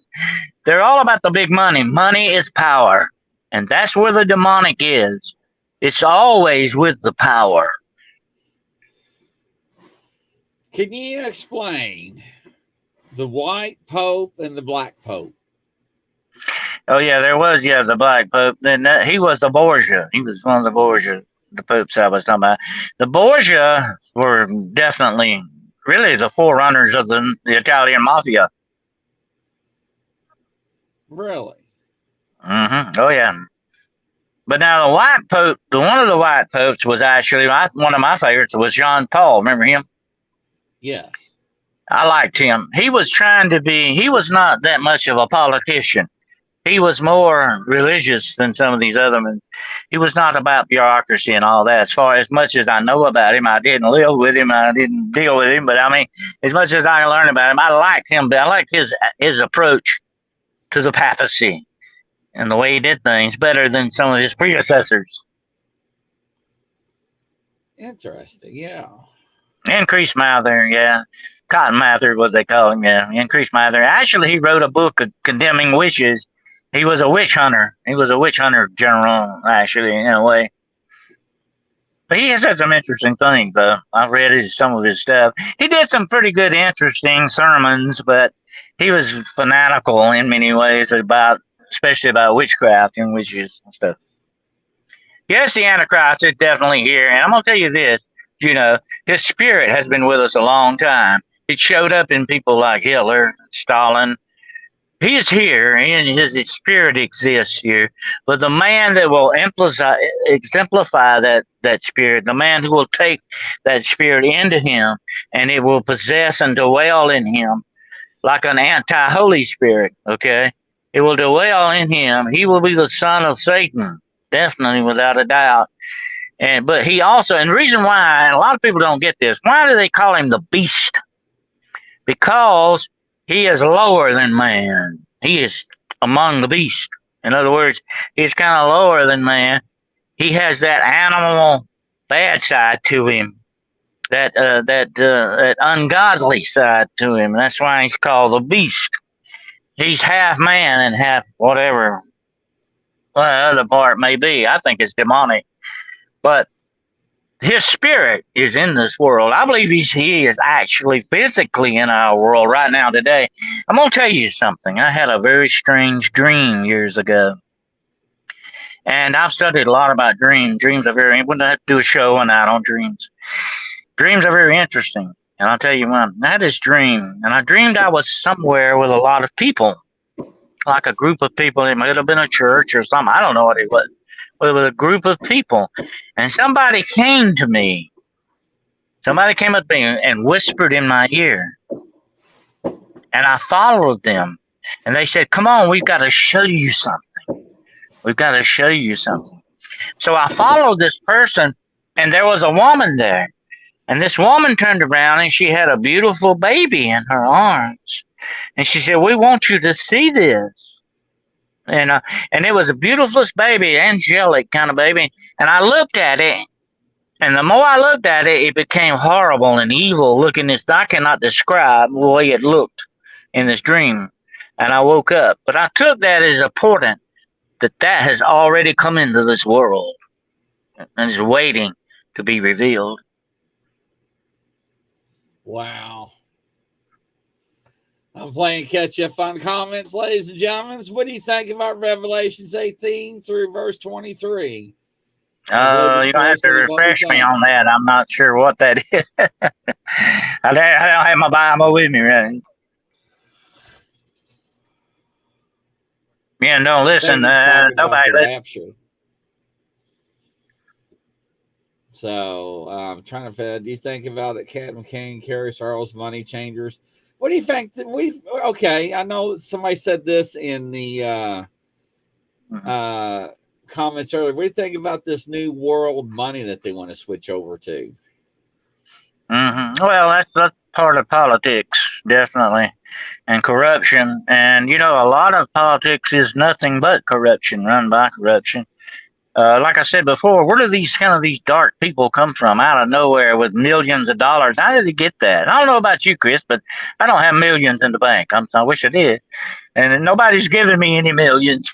they're all about the big money. Money is power, and that's where the demonic is. It's always with the power. Can you explain the white pope and the black pope? Oh, yeah, there was, the black pope. Then he was the Borgia. He was one of the Borgia, the popes I was talking about. The Borgia were definitely, really, the forerunners of the Italian mafia. Really? Mm-hmm. Oh, yeah. But now the white pope, one of the white popes was actually, one of my favorites was John Paul. Remember him? Yes. I liked him. He was not that much of a politician. He was more religious than some of these other men. He was not about bureaucracy and all that. As much as I know about him, I didn't live with him, I didn't deal with him, but I mean, as much as I learned about him, I liked him. But I liked his approach to the papacy and the way he did things better than some of his predecessors. Interesting, yeah. Increased Mather, yeah. Cotton Mather, what they call him, yeah. Increased Mather. Actually, he wrote a book condemning witches. He was a witch hunter. He was a witch hunter general, actually, in a way. But he has had some interesting things, though. I've read some of his stuff. He did some pretty good, interesting sermons, but he was fanatical in many ways, especially about witchcraft and witches and stuff. Yes, the Antichrist is definitely here. And I'm going to tell you this, his spirit has been with us a long time. It showed up in people like Hitler, Stalin. He is here, and his spirit exists here. But the man that will exemplify that spirit, the man who will take that spirit into him, and it will possess and dwell in him like an anti-Holy Spirit, okay? It will dwell in him. He will be the son of Satan, definitely, without a doubt. But he also, and the reason why, and a lot of people don't get this, why do they call him the beast? Because he is lower than man. He is among the beasts. In other words, he's kind of lower than man. He has that animal bad side to him, that ungodly side to him. That's why he's called the beast. He's half man and half whatever the other part may be. I think it's demonic, but his spirit is in this world. I believe he is actually physically in our world right now today. I'm going to tell you something. I had a very strange dream years ago. And I've studied a lot about dreams. Dreams are very, we're going to have to do a show on that on dreams. Dreams are very interesting. And I'll tell you one, I had this dream, and I dreamed I was somewhere with a lot of people, like a group of people. It might have been a church or something. I don't know what it was. But it was a group of people. And somebody came to me. Somebody came up to me and whispered in my ear. And I followed them. And they said, come on, we've got to show you something. We've got to show you something. So I followed this person, and there was a woman there. And this woman turned around, and she had a beautiful baby in her arms. And she said, we want you to see this. And it was the beautifulest baby, angelic kind of baby. And I looked at it, and the more I looked at it, it became horrible and evil looking. I cannot describe the way it looked in this dream. And I woke up. But I took that as important, that has already come into this world and is waiting to be revealed. Wow. I'm playing catch up on comments, ladies and gentlemen. What do you think about Revelations 18 through verse 23? You don't have to refresh me on that. I'm not sure what that is. I don't have my Bible with me, right? Yeah, no, listen. Nobody listen. So I'm trying to figure. Do you think about it? Captain King, Carrie Searles, money changers. What do you think? Okay, I know somebody said this in the comments earlier. What do you think about this new world money that they want to switch over to? Well, that's part of politics, definitely, and corruption. And a lot of politics is nothing but corruption, run by corruption. Like I said before, where do these dark people come from out of nowhere with millions of dollars? How did they get that? I don't know about you, Chris, but I don't have millions in the bank. I wish I did. And nobody's giving me any millions.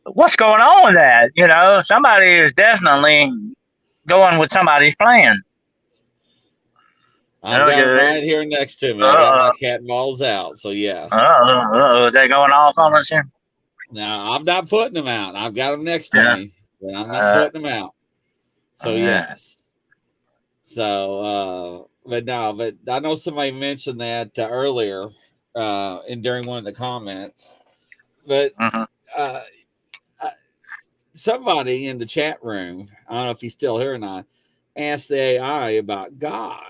What's going on with that? Somebody is definitely going with somebody's plan. I've got it right here next to me. I got my cat and balls out. So, yes. Is that going off on us here? No, I'm not putting them out. I've got them next to me, but I'm not putting them out. So, yes. So, but I know somebody mentioned that earlier during one of the comments. But somebody in the chat room, I don't know if he's still here or not, asked the AI about God.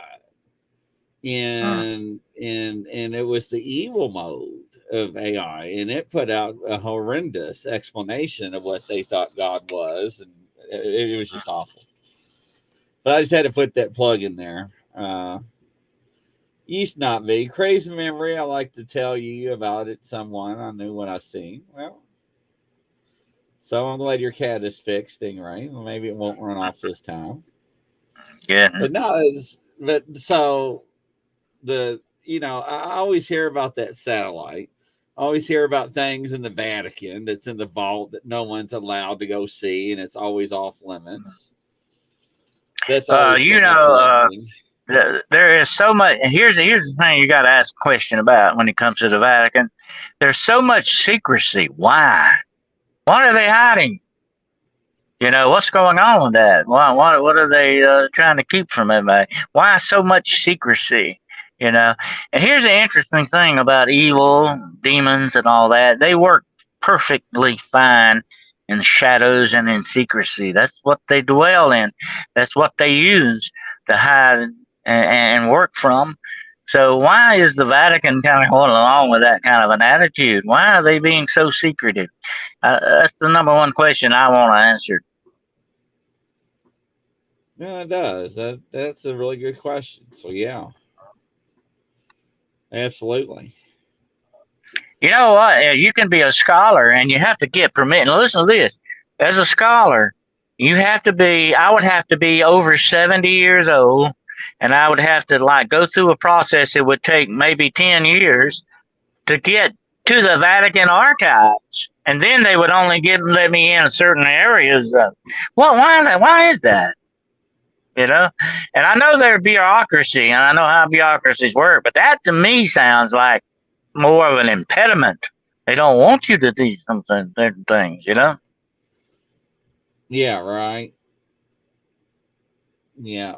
And it was the evil mode of AI, and it put out a horrendous explanation of what they thought God was, and it was just awful. But I just had to put that plug in there. Used not be crazy memory. I like to tell you about it. Someone I knew when I seen. Well, so I'm glad your cat is fixed, Stingray. Well, maybe it won't run off this time. Yeah, but no, so. I always hear about that satellite. I always hear about things in the Vatican that's in the vault that no one's allowed to go see, and it's always off limits. That's always there is so much. And here's the thing you got to ask a question about when it comes to the Vatican. There's so much secrecy. Why? What are they hiding? What's going on with that? What are they trying to keep from everybody? Why so much secrecy? And here's the interesting thing about evil, demons, and all that. They work perfectly fine in the shadows and in secrecy. That's what they dwell in. That's what they use to hide and work from. So why is the Vatican kind of going along with that kind of an attitude? Why are they being so secretive? That's the number one question I want to answer. Yeah, it does. That's a really good question. So, yeah. Absolutely. You know what? You can be a scholar and you have to get permission. Listen to this. As a scholar, I would have to be over 70 years old, and I would have to like go through a process. It would take maybe 10 years to get to the Vatican archives. And then they would only let me in certain areas. Well, why is that? You know, and I know there's bureaucracy, and I know how bureaucracies work, but that to me sounds like more of an impediment. They don't want you to do certain things, you know? Yeah, right. Yeah.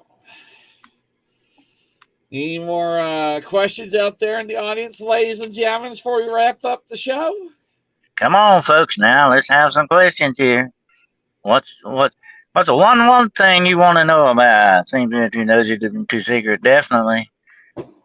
Any more questions out there in the audience, ladies and gentlemen, before we wrap up the show? Come on, folks, now let's have some questions here. What's the one thing you want to know about? Seems that you know you're too secret, definitely.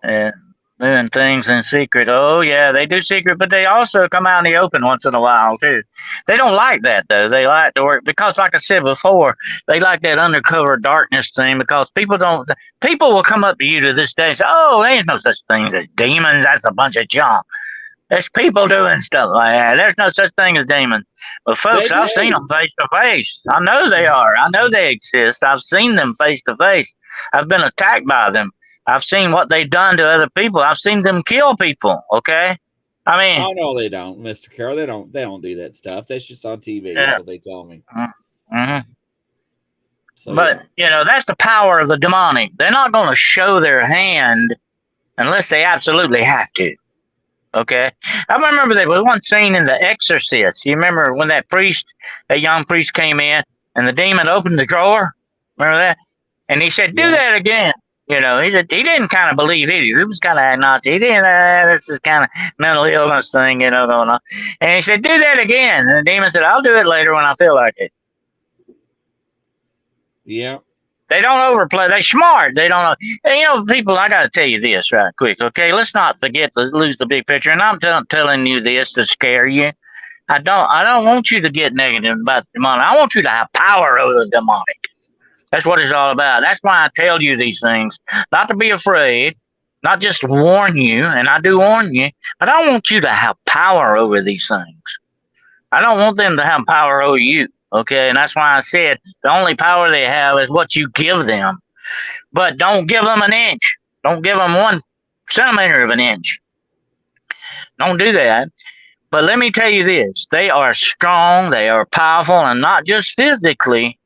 And doing things in secret. Oh yeah, they do secret, but they also come out in the open once in a while too. They don't like that though. They like to work because, like I said before, they like that undercover darkness thing because people will come up to you to this day and say, "Oh, there ain't no such thing as demons. That's a bunch of junk." There's people doing stuff like that. There's no such thing as demons. But folks, I've seen them face to face. I know they are. I know they exist. I've seen them face to face. I've been attacked by them. I've seen what they've done to other people. I've seen them kill people. Okay, I mean, oh no, they don't, Mr. Carroll. They don't do that stuff. That's just on TV. Yeah. That's what they tell me. Mm-hmm. So, but you know, that's the power of the demonic. They're not going to show their hand unless they absolutely have to. Okay, I remember there was one scene in The Exorcist. You remember when that young priest came in and the demon opened the drawer? Remember that? And he said, "Do that again." You know, he didn't kind of believe it. He was kind of agnostic. He didn't. This is kind of mental illness thing, you know, going on. And he said, "Do that again." And the demon said, "I'll do it later when I feel like it." Yeah. They don't overplay. They're smart. They don't know. And, you know, people, I got to tell you this right quick, okay? Let's not forget to lose the big picture. And I'm telling you this to scare you. I don't want you to get negative about the demonic. I want you to have power over the demonic. That's what it's all about. That's why I tell you these things. Not to be afraid, not just warn you, and I do warn you, but I want you to have power over these things. I don't want them to have power over you. Okay, and that's why I said the only power they have is what you give them. But don't give them an inch. Don't give them 1 centimeter of an inch. Don't do that. But let me tell you this. They are strong. They are powerful. And not just physically,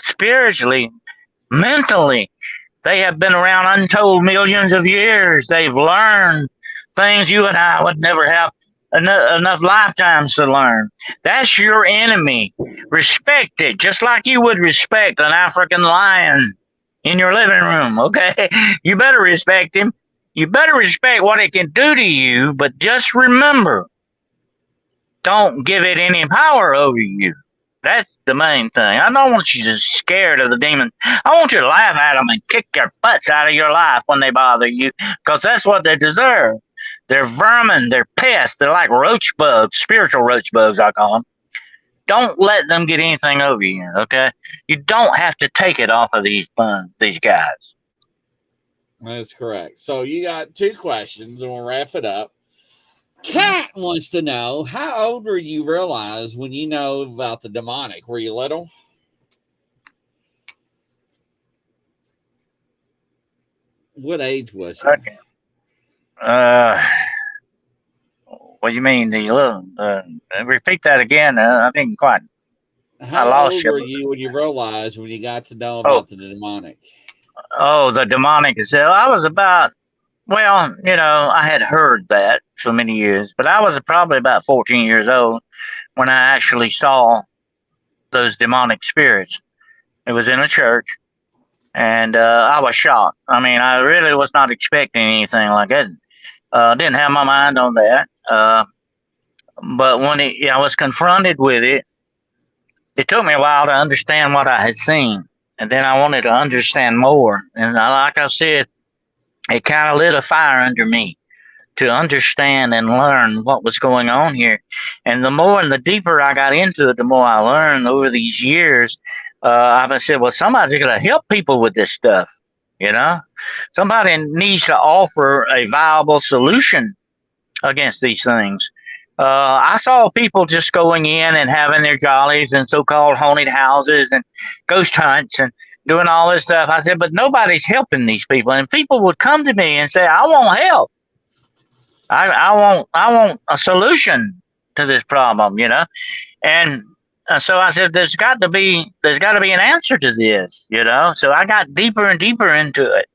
spiritually, mentally. They have been around untold millions of years. They've learned things you and I would never have enough lifetimes to learn. That's your enemy. Respect it, just like you would respect an African lion in your living room, okay? You better respect him. You better respect what it can do to you, but just remember, don't give it any power over you. That's the main thing. I don't want you just scared of the demon. I want you to laugh at them and kick their butts out of your life when they bother you, because that's what they deserve. They're vermin. They're pests. They're like roach bugs, spiritual roach bugs, I call them. Don't let them get anything over you, okay? You don't have to take it off of these guys. That's correct. So you got 2 questions, and we'll wrap it up. Kat wants to know, how old were you realize when you know about the demonic? Were you little? What age was you? Okay. What do you mean? Repeat that again. I didn't quite. How old were you when you realized when you got to know about the demonic? Oh, the demonic itself. I was about, well, you know, I had heard that for many years, but I was probably about 14 years old when I actually saw those demonic spirits. It was in a church, and I was shocked. I mean, I really was not expecting anything like that. Didn't have my mind on that. But when I was confronted with it, it took me a while to understand what I had seen. And then I wanted to understand more. And like I said, it kind of lit a fire under me to understand and learn what was going on here. And the more and the deeper I got into it, the more I learned over these years. I said, well, somebody's going to help people with this stuff. You know, somebody needs to offer a viable solution against these things. I saw people just going in and having their jollies and so-called haunted houses and ghost hunts and doing all this stuff. I said, but nobody's helping these people. And people would come to me and say, I want help. I want a solution to this problem, you know. And so I said, there's got to be an answer to this, you know. So I got deeper and deeper into it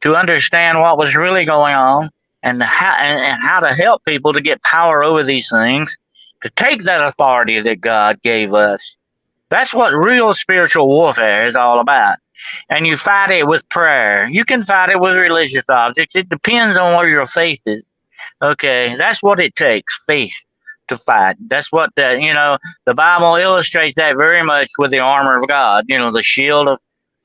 to understand what was really going on and how to help people to get power over these things, to take that authority that God gave us. That's what real spiritual warfare is all about. And you fight it with prayer. You can fight it with religious objects. It depends on where your faith is. Okay, that's what it takes, faith, to fight. That's what the Bible illustrates that very much with the armor of God. You know, the shield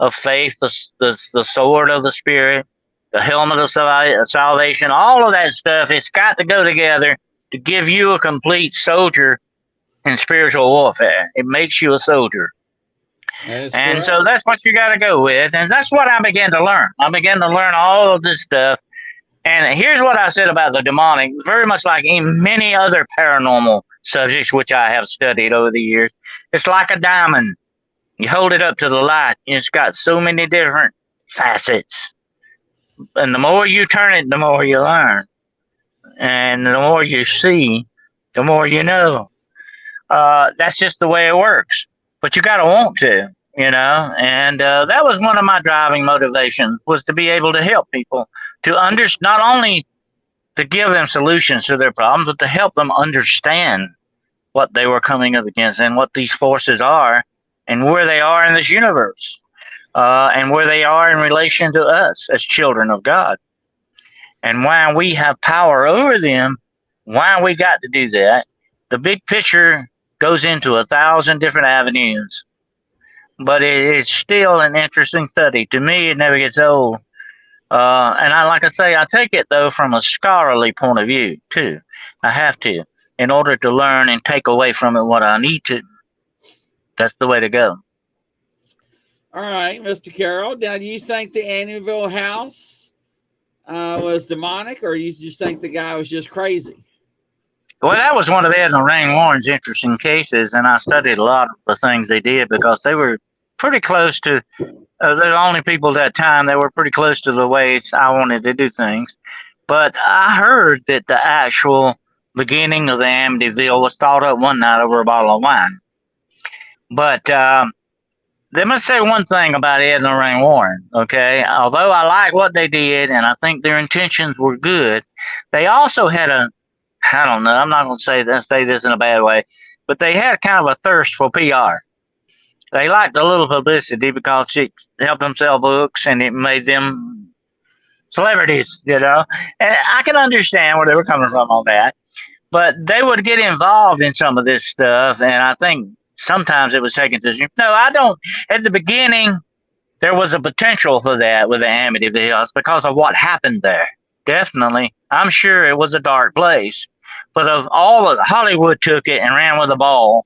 of faith, the sword of the Spirit, the helmet of salvation, all of that stuff. It's got to go together to give you a complete soldier in spiritual warfare. It makes you a soldier. And so that's what you got to go with. And that's what I began to learn. I began to learn all of this stuff. And here's what I said about the demonic, very much like in many other paranormal subjects, which I have studied over the years. It's like a diamond. You hold it up to the light, and it's got so many different facets. And the more you turn it, the more you learn. And the more you see, the more you know. That's just the way it works. But you got to want to, you know. And that was one of my driving motivations, was to be able to help people, to not only to give them solutions to their problems, but to help them understand what they were coming up against and what these forces are and where they are in this universe, and where they are in relation to us as children of God, and why we have power over them, why we got to do that. The big picture goes into 1,000 different avenues, but it's still an interesting study. To me, it never gets old. And like I say, I take it, though, from a scholarly point of view, too. I have to, in order to learn and take away from it what I need to. That's the way to go. All right, Mr. Carroll. Now, do you think the Amityville house was demonic, or you just think the guy was just crazy? Well, that was one of Ed and Lorraine Warren's interesting cases, and I studied a lot of the things they did because they were pretty close to they're the only people at that time that were pretty close to the ways I wanted to do things. But I heard that the actual beginning of the Amityville was thought up one night over a bottle of wine. But they must say one thing about Ed and Lorraine Warren, okay? Although I like what they did and I think their intentions were good, they also had I don't know, I'm not going to say this in a bad way, but they had kind of a thirst for PR. They liked a little publicity because it helped them sell books and it made them celebrities, you know. And I can understand where they were coming from on that. But they would get involved in some of this stuff, and I think sometimes it was taken to... No, I don't. At the beginning, there was a potential for that with the Amityville because of what happened there. Definitely. I'm sure it was a dark place. But of all of Hollywood took it and ran with the ball.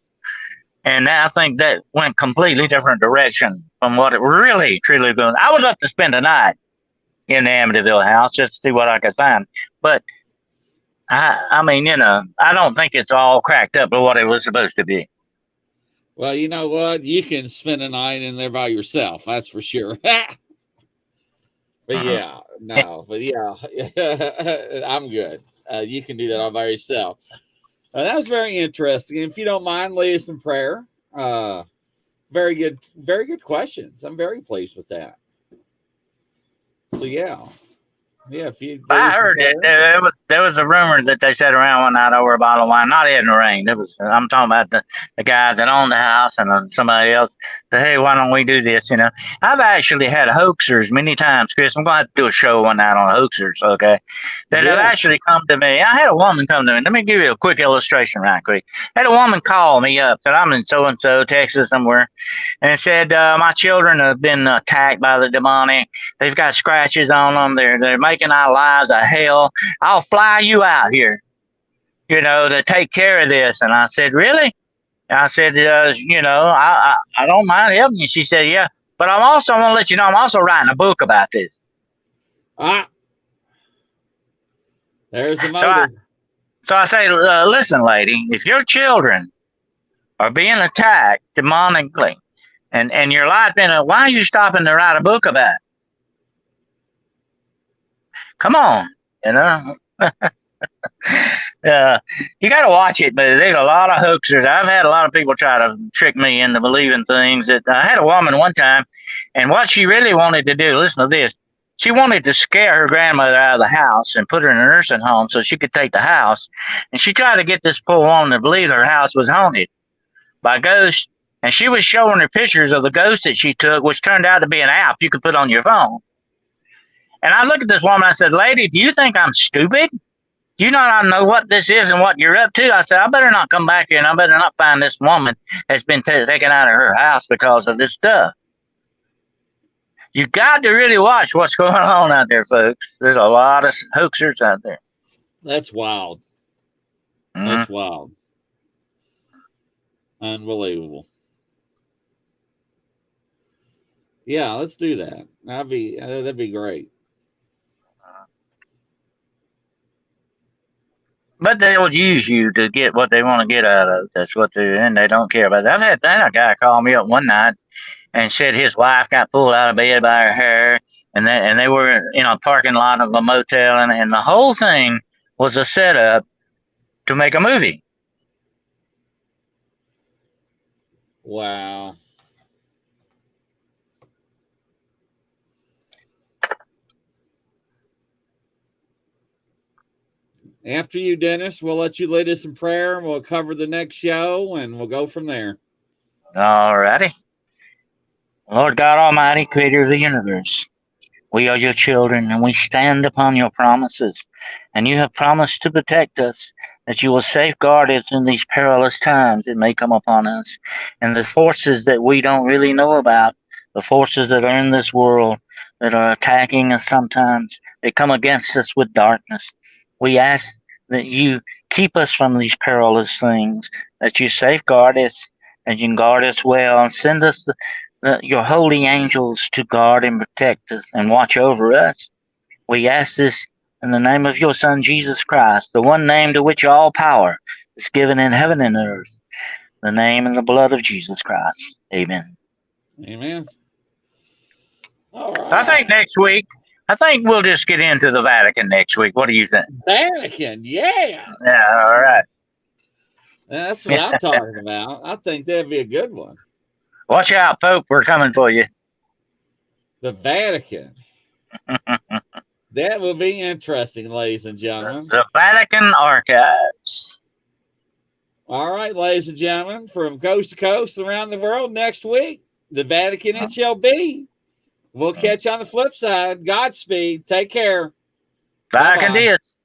And I think that went completely different direction from what it really, truly was. I would love to spend a night in the Amityville house just to see what I could find. But, I mean, you know, I don't think it's all cracked up to what it was supposed to be. Well, you know what? You can spend a night in there by yourself. That's for sure. But yeah, no. But yeah, I'm good. You can do that all by yourself. That was very interesting. If you don't mind, lead us in prayer. Very good questions. I'm very pleased with that. So yeah. If you, I heard that there was a rumor that they said around one night over a bottle of wine. Not Ed and Lorraine. I'm talking about the guy that owned the house and somebody else said, hey, why don't we do this? You know, I've actually had hoaxers many times, Chris. I'm going to have to do a show one night on hoaxers, okay? That have actually come to me. I had a woman come to me. Let me give you a quick illustration right quick. I had a woman call me up that I'm in so-and-so, Texas somewhere, and said, my children have been attacked by the demonic. They've got scratches on them. They're making our lives a hell. I'll fly you out here, you know, to take care of this. And I said, really? I said, you know, I don't mind helping you. She said, yeah, but I'm also want to let you know I'm also writing a book about this. There's the motive. So I say, listen, lady, if your children are being attacked demonically, and your life in it, why are you stopping to write a book about it? Come on, you know. You got to watch it, but there's a lot of hoaxers. I've had a lot of people try to trick me into believing things. That I had a woman one time, and what she really wanted to do, listen to this, she wanted to scare her grandmother out of the house and put her in a nursing home so she could take the house. And she tried to get this poor woman to believe her house was haunted by ghosts. And she was showing her pictures of the ghost that she took, which turned out to be an app you could put on your phone. And I looked at this woman, I said, lady, do you think I'm stupid? You not know what this is and what you're up to. I said, I better not come back here and I better not find this woman that's been taken out of her house because of this stuff. You got to really watch what's going on out there, folks. There's a lot of hoaxers out there. That's wild. That's wild. Unbelievable. Yeah, let's do that. That'd be great. But they will use you to get what they want to get out of it. That's what they're in. They don't care about it. I've had a guy call me up one night and said his wife got pulled out of bed by her hair, and they were in a parking lot of a motel, and the whole thing was a setup to make a movie. Wow. After you, Dennis, we'll let you lead us in prayer, and we'll cover the next show, and we'll go from there. All righty. Lord God Almighty, creator of the universe, we are your children, and we stand upon your promises. And you have promised to protect us, that you will safeguard us in these perilous times that may come upon us. And the forces that we don't really know about, the forces that are in this world that are attacking us sometimes, they come against us with darkness. We ask that you keep us from these perilous things, that you safeguard us, and you guard us well, and send us your holy angels to guard and protect us and watch over us. We ask this in the name of your Son, Jesus Christ, the one name to which all power is given in heaven and earth, the name and the blood of Jesus Christ. Amen. Amen. All right. I think we'll just get into the Vatican next week. What do you think? Vatican, yeah. Yeah, all right. That's what I'm talking about. I think that'd be a good one. Watch out, Pope. We're coming for you. The Vatican. That will be interesting, ladies and gentlemen. The Vatican Archives. All right, ladies and gentlemen, from coast to coast around the world, next week, the Vatican it shall be. We'll catch you on the flip side. Godspeed. Take care. Vatican Diaz.